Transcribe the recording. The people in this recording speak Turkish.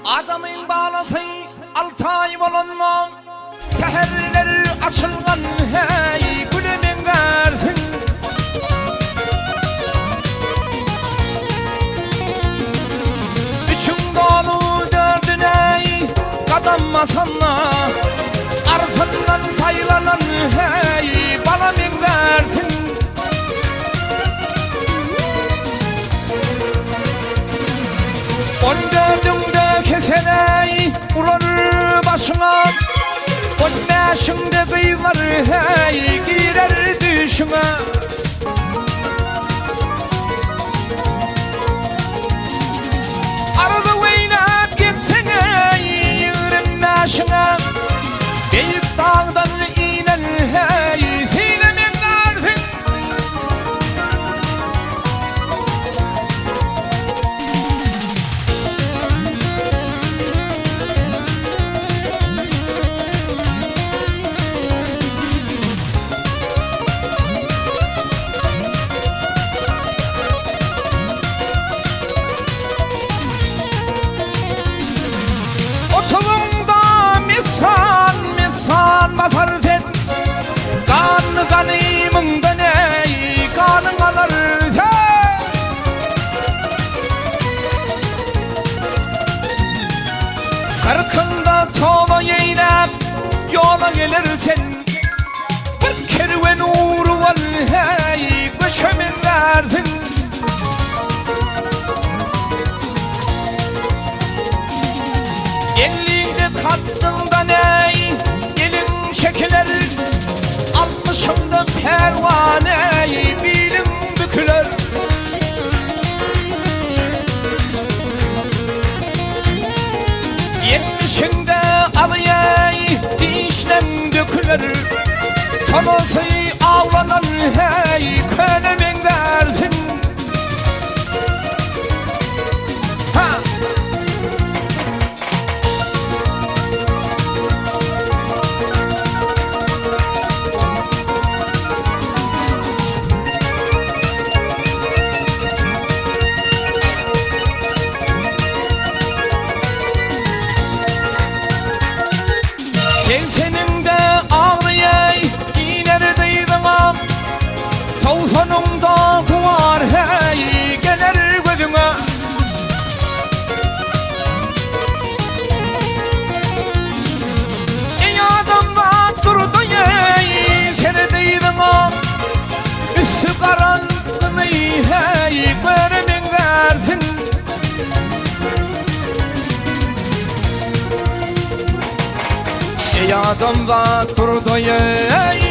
Adamın balası 6 ay bolanmam, seherler açılgan hey gülümün versin. Üçün dolu dördüne kadammasanla, arasından sayılanan hey balamın versin. 14'ünde keseney vurur başına, 15'inde kıyılar hey girer düşüne. Arada oynap gitsene yürün başına, Eyüp dağdan inen hey silemin versin. Kanımın deney, kanın alır sen. Kırkında tova yeylep yola gelirsen, bir kerven uğru var hey göçemin versin. Elliğini kattığında ney gelin çekilir, 60'ında pervaneyi bilim bükülür. Yetmişinde alıyay dişlem dökülür, sonrası avlanan hey kölemin versin. Sonunda kuvar hey gelir gözüme. Ey adamlar durdu hey seni deydin o, üstü karanlığını hey göremin versin. Ey adamlar durdu hey